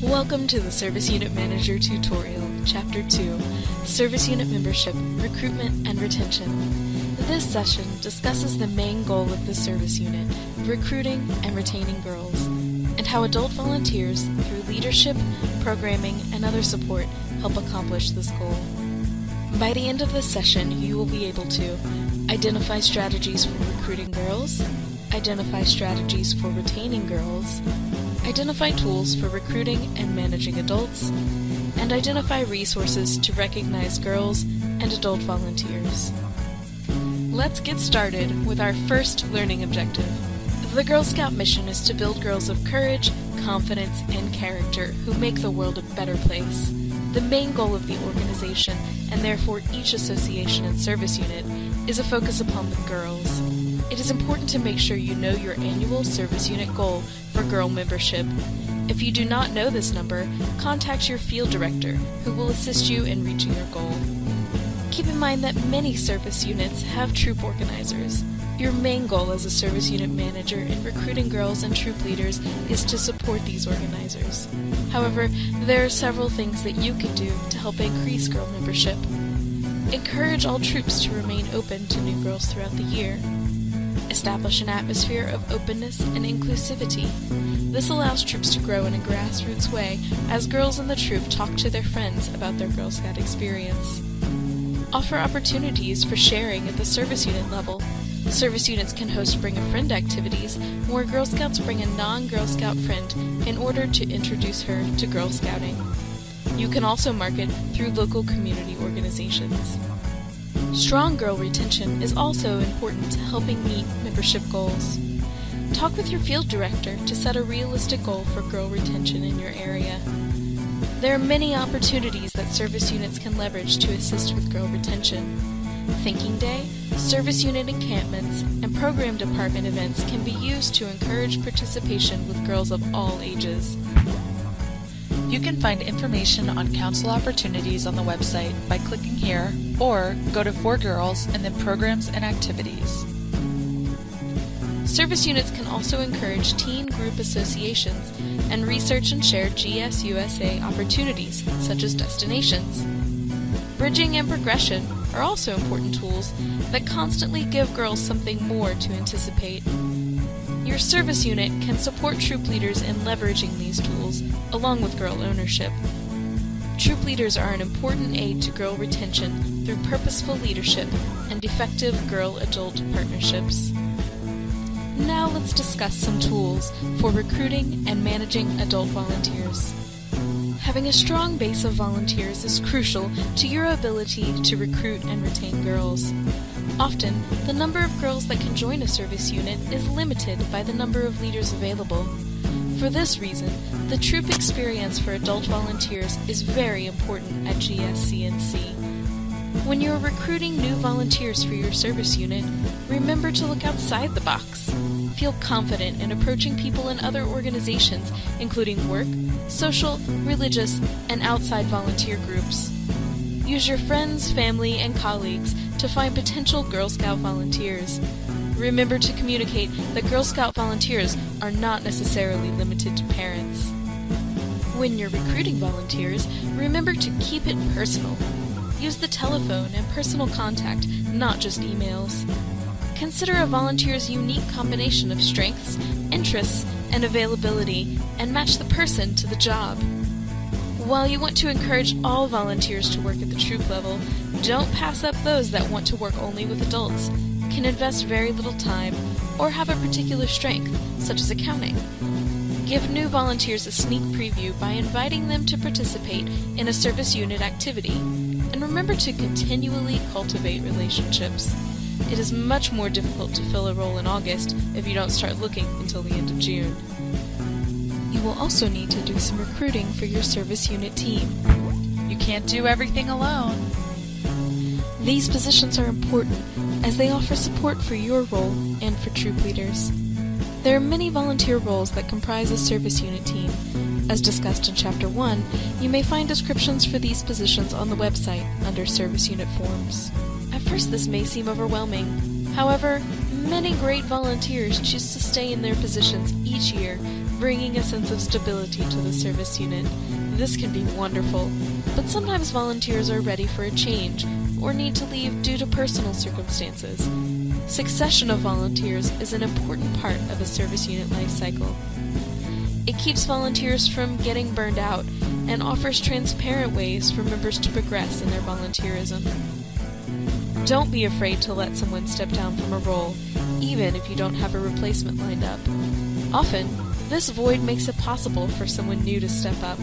Welcome to the Service Unit Manager Tutorial, Chapter 2, Service Unit Membership, Recruitment and Retention. This session discusses the main goal of the service unit, recruiting and retaining girls, and how adult volunteers, through leadership, programming, and other support, help accomplish this goal. By the end of this session, you will be able to identify strategies for recruiting girls, identify strategies for retaining girls, identify tools for recruiting and managing adults, and identify resources to recognize girls and adult volunteers. Let's get started with our first learning objective. The Girl Scout mission is to build girls of courage, confidence, and character who make the world a better place. The main goal of the organization, and therefore each association and service unit, is a focus upon the girls. It is important to make sure you know your annual service unit goal for girl membership. If you do not know this number, contact your field director, who will assist you in reaching your goal. Keep in mind that many service units have troop organizers. Your main goal as a service unit manager in recruiting girls and troop leaders is to support these organizers. However, there are several things that you can do to help increase girl membership. Encourage all troops to remain open to new girls throughout the year. Establish an atmosphere of openness and inclusivity. This allows troops to grow in a grassroots way as girls in the troop talk to their friends about their Girl Scout experience. Offer opportunities for sharing at the service unit level. Service units can host Bring a Friend activities where Girl Scouts bring a non-Girl Scout friend in order to introduce her to Girl Scouting. You can also market through local community organizations. Strong girl retention is also important to helping meet membership goals. Talk with your field director to set a realistic goal for girl retention in your area. There are many opportunities that service units can leverage to assist with girl retention. Thinking Day, service unit encampments, and program department events can be used to encourage participation with girls of all ages. You can find information on council opportunities on the website by clicking here, or go to For Girls and then Programs and Activities. Service units can also encourage teen group associations and research and share GSUSA opportunities, such as destinations. Bridging and progression are also important tools that constantly give girls something more to anticipate. Your service unit can support troop leaders in leveraging these tools, along with girl ownership. Troop leaders are an important aid to girl retention through purposeful leadership and effective girl-adult partnerships. Now let's discuss some tools for recruiting and managing adult volunteers. Having a strong base of volunteers is crucial to your ability to recruit and retain girls. Often, the number of girls that can join a service unit is limited by the number of leaders available. For this reason, the troop experience for adult volunteers is very important at GSCNC. When you're recruiting new volunteers for your service unit, remember to look outside the box. Feel confident in approaching people in other organizations, including work, social, religious, and outside volunteer groups. Use your friends, family, and colleagues to find potential Girl Scout volunteers. Remember to communicate that Girl Scout volunteers are not necessarily limited to parents. When you're recruiting volunteers, remember to keep it personal. Use the telephone and personal contact, not just emails. Consider a volunteer's unique combination of strengths, interests, and availability, and match the person to the job. While you want to encourage all volunteers to work at the troop level, don't pass up those that want to work only with adults, can invest very little time, or have a particular strength, such as accounting. Give new volunteers a sneak preview by inviting them to participate in a service unit activity, and remember to continually cultivate relationships. It is much more difficult to fill a role in August if you don't start looking until the end of June. You will also need to do some recruiting for your service unit team. You can't do everything alone. These positions are important as they offer support for your role and for troop leaders. There are many volunteer roles that comprise a service unit team. As discussed in Chapter 1, you may find descriptions for these positions on the website under Service Unit Forms. At first this may seem overwhelming. However, many great volunteers choose to stay in their positions each year bringing a sense of stability to the service unit. This can be wonderful, but sometimes volunteers are ready for a change or need to leave due to personal circumstances. Succession of volunteers is an important part of a service unit life cycle. It keeps volunteers from getting burned out and offers transparent ways for members to progress in their volunteerism. Don't be afraid to let someone step down from a role, even if you don't have a replacement lined up. Often, this void makes it possible for someone new to step up.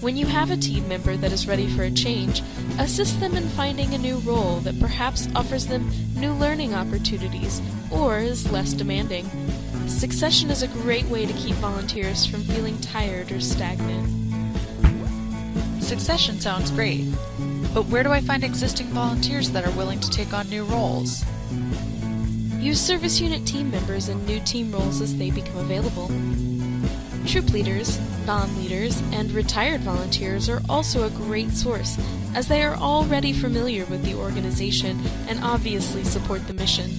When you have a team member that is ready for a change, assist them in finding a new role that perhaps offers them new learning opportunities or is less demanding. Succession is a great way to keep volunteers from feeling tired or stagnant. Succession sounds great, but where do I find existing volunteers that are willing to take on new roles? Use service unit team members in new team roles as they become available. Troop leaders, non-leaders, and retired volunteers are also a great source, as they are already familiar with the organization and obviously support the mission.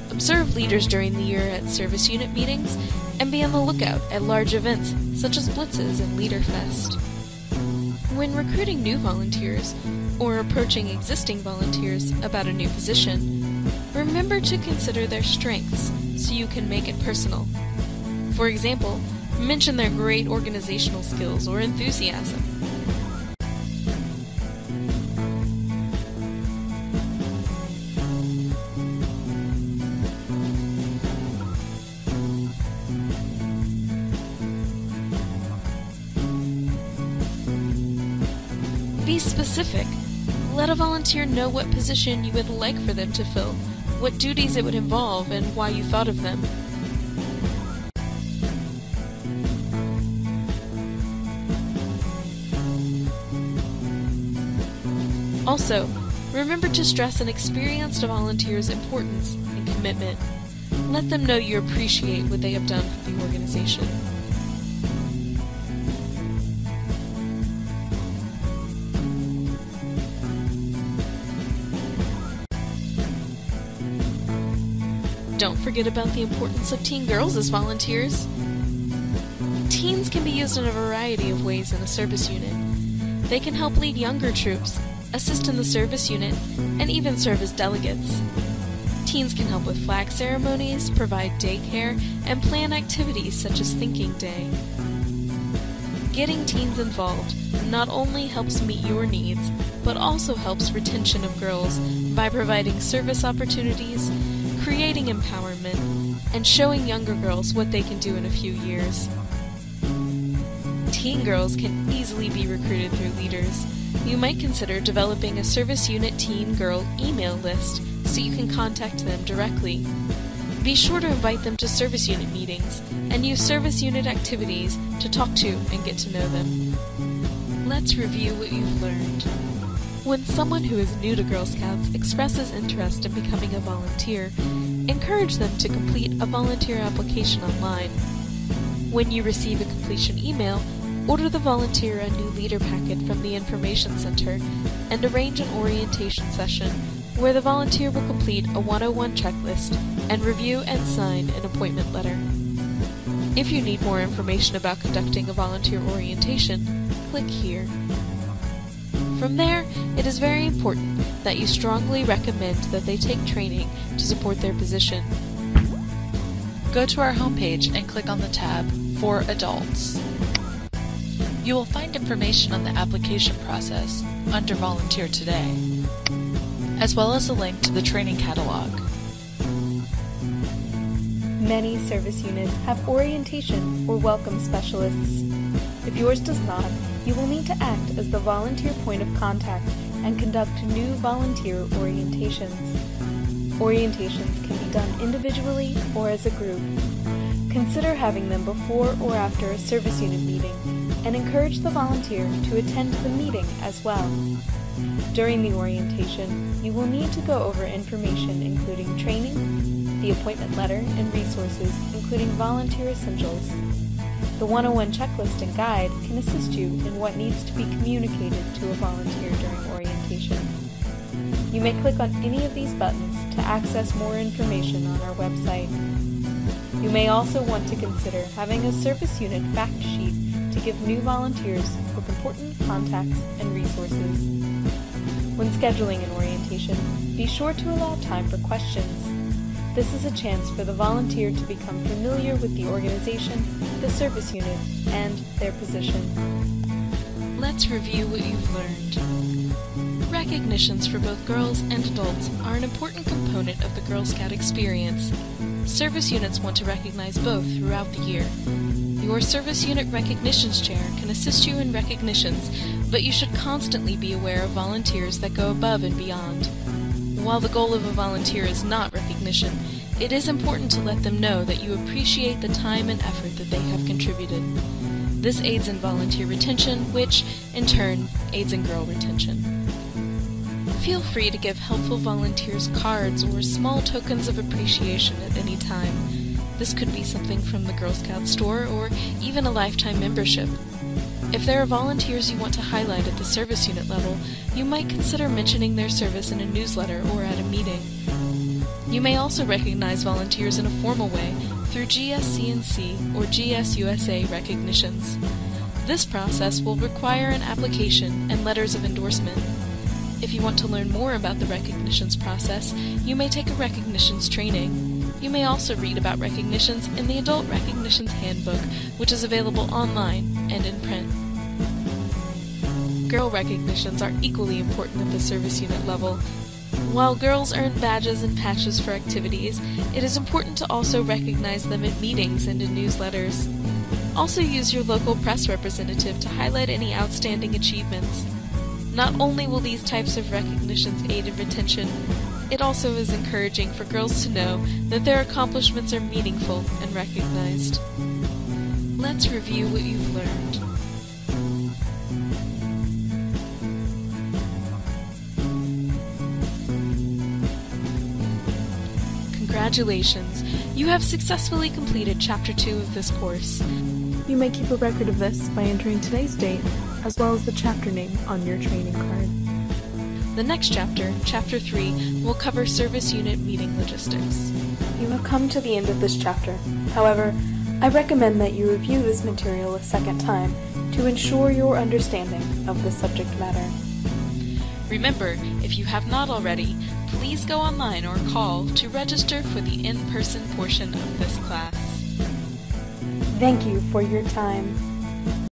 Observe leaders during the year at service unit meetings, and be on the lookout at large events such as Blitzes and Leaderfest. When recruiting new volunteers, or approaching existing volunteers about a new position, remember to consider their strengths so you can make it personal. For example, mention their great organizational skills or enthusiasm. Be specific. Let a volunteer know what position you would like for them to fill, what duties it would involve, and why you thought of them. Also, remember to stress an experienced volunteer's importance and commitment. Let them know you appreciate what they have done for the organization. Don't forget about the importance of teen girls as volunteers. Teens can be used in a variety of ways in a service unit. They can help lead younger troops, assist in the service unit, and even serve as delegates. Teens can help with flag ceremonies, provide daycare, and plan activities such as Thinking Day. Getting teens involved not only helps meet your needs, but also helps retention of girls by providing service opportunities, creating empowerment, and showing younger girls what they can do in a few years. Teen girls can easily be recruited through leaders. You might consider developing a service unit teen girl email list so you can contact them directly. Be sure to invite them to service unit meetings and use service unit activities to talk to and get to know them. Let's review what you've learned. When someone who is new to Girl Scouts expresses interest in becoming a volunteer, encourage them to complete a volunteer application online. When you receive a completion email, order the volunteer a new leader packet from the Information Center and arrange an orientation session where the volunteer will complete a 101 checklist and review and sign an appointment letter. If you need more information about conducting a volunteer orientation, click here. From there, it is very important that you strongly recommend that they take training to support their position. Go to our homepage and click on the tab For Adults. You will find information on the application process under Volunteer Today, as well as a link to the training catalog. Many service units have orientation or welcome specialists. If yours does not, you will need to act as the volunteer point of contact and conduct new volunteer orientations. Orientations can be done individually or as a group. Consider having them before or after a service unit meeting and encourage the volunteer to attend the meeting as well. During the orientation, you will need to go over information including training, the appointment letter, and resources including volunteer essentials. The 101 checklist and guide can assist you in what needs to be communicated to a volunteer during orientation. You may click on any of these buttons to access more information on our website. You may also want to consider having a service unit fact sheet to give new volunteers with important contacts and resources. When scheduling an orientation, be sure to allow time for questions. This is a chance for the volunteer to become familiar with the organization, the service unit, and their position. Let's review what you've learned. Recognitions for both girls and adults are an important component of the Girl Scout experience. Service units want to recognize both throughout the year. Your Service Unit Recognitions Chair can assist you in recognitions, but you should constantly be aware of volunteers that go above and beyond. While the goal of a volunteer is not recognition, it is important to let them know that you appreciate the time and effort that they have contributed. This aids in volunteer retention, which, in turn, aids in girl retention. Feel free to give helpful volunteers cards or small tokens of appreciation at any time. This could be something from the Girl Scout store or even a lifetime membership. If there are volunteers you want to highlight at the service unit level, you might consider mentioning their service in a newsletter or at a meeting. You may also recognize volunteers in a formal way through GSCNC or GSUSA recognitions. This process will require an application and letters of endorsement. If you want to learn more about the recognitions process, you may take a recognitions training. You may also read about recognitions in the Adult Recognitions Handbook, which is available online and in print. Girl recognitions are equally important at the service unit level. While girls earn badges and patches for activities, it is important to also recognize them at meetings and in newsletters. Also use your local press representative to highlight any outstanding achievements. Not only will these types of recognitions aid in retention, it also is encouraging for girls to know that their accomplishments are meaningful and recognized. Let's review what you've learned. Congratulations! You have successfully completed Chapter 2 of this course. You may keep a record of this by entering today's date, as well as the chapter name on your training card. The next chapter, Chapter 3, will cover service unit meeting logistics. You have come to the end of this chapter. However, I recommend that you review this material a second time to ensure your understanding of the subject matter. Remember, if you have not already, please go online or call to register for the in-person portion of this class. Thank you for your time.